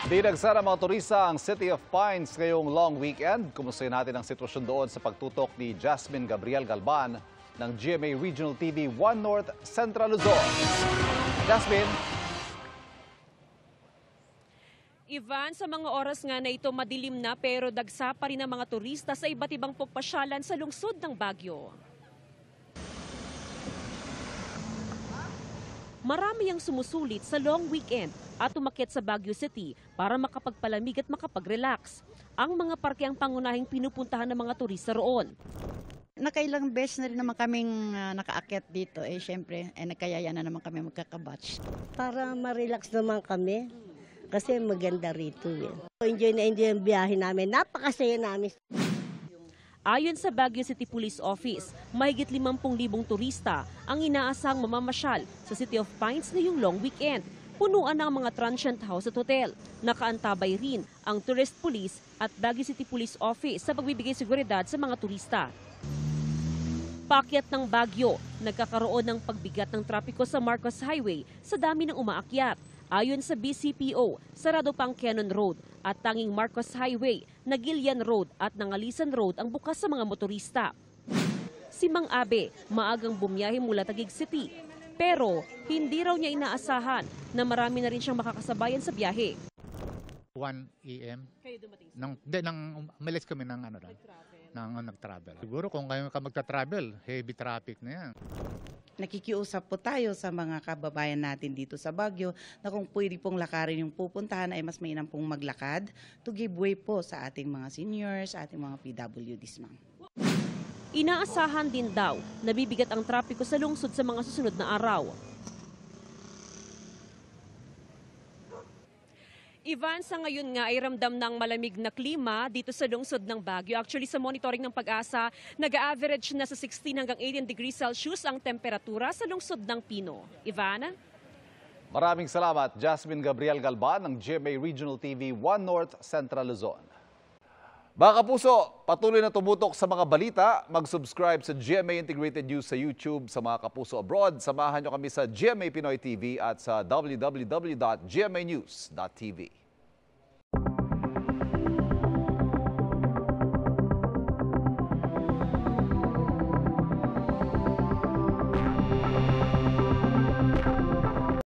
Di nagsara mga turista ang City of Pines ngayong long weekend. Kumustahin natin ang sitwasyon doon sa pagtutok ni Jasmine Gabriel Galban ng GMA Regional TV 1 North Central Luzon. Jasmine. Ivan, sa mga oras nga na ito madilim na pero dagsa pa rin ang mga turista sa iba't ibang pagpasyalan sa lungsod ng Baguio. Marami ang sumusulit sa long weekend at umakyat sa Baguio City para makapagpalamig at makapag-relax. Ang mga parke ang pangunahing pinupuntahan ng mga turista roon. Nakailang beses na rin naman kaming nakaakyat dito. Siyempre, nagkayaya na naman kami magkakabatch. Para ma-relax naman kami kasi maganda rito. Enjoy na enjoy ang biyahe namin. Napakasaya namin. Ayon sa Baguio City Police Office, mahigit 50,000 turista ang inaasahang mamamasyal sa City of Pines ngayong long weekend. Punuan ng mga transient house at hotel. Nakaantabay rin ang Tourist Police at Baguio City Police Office sa pagbibigay seguridad sa mga turista. Paakyat ng Baguio, nagkakaroon ng pagbigat ng trapiko sa Marcos Highway sa dami ng umaakyat. Ayon sa BCPO, sarado pang Cannon Road at tanging Marcos Highway, Nagilian Road at Nangalisan Road ang bukas sa mga motorista. Si Mang Abe, maagang bumiyahe mula Taguig City. Pero hindi raw niya inaasahan na marami na rin siyang makakasabayan sa biyahe. 1 AM. Kayo dumating Umalis kami ng nag-travel. Siguro kung kayo ka magta-travel, heavy traffic na yan. Nakikiusap po tayo sa mga kababayan natin dito sa Baguio na kung pwede pong lakarin yung pupuntahan ay mas mainam pong maglakad to give way po sa ating mga seniors, ating mga PWDs, ma'am. Inaasahan din daw na bibigat ang trapiko sa lungsod sa mga susunod na araw. Ivan, sa ngayon nga ay ramdam ng malamig na klima dito sa lungsod ng Baguio. Actually, sa monitoring ng Pag-asa, nag-average na sa 16 hanggang 18 degrees Celsius ang temperatura sa lungsod ng Pino. Ivan? Maraming salamat, Jasmine Gabriel Galban ng GMA Regional TV 1 North Central Luzon. Mga kapuso, patuloy na tumutok sa mga balita. Mag-subscribe sa GMA Integrated News sa YouTube. Sa mga kapuso abroad, samahan nyo kami sa GMA Pinoy TV at sa www.gmanews.tv.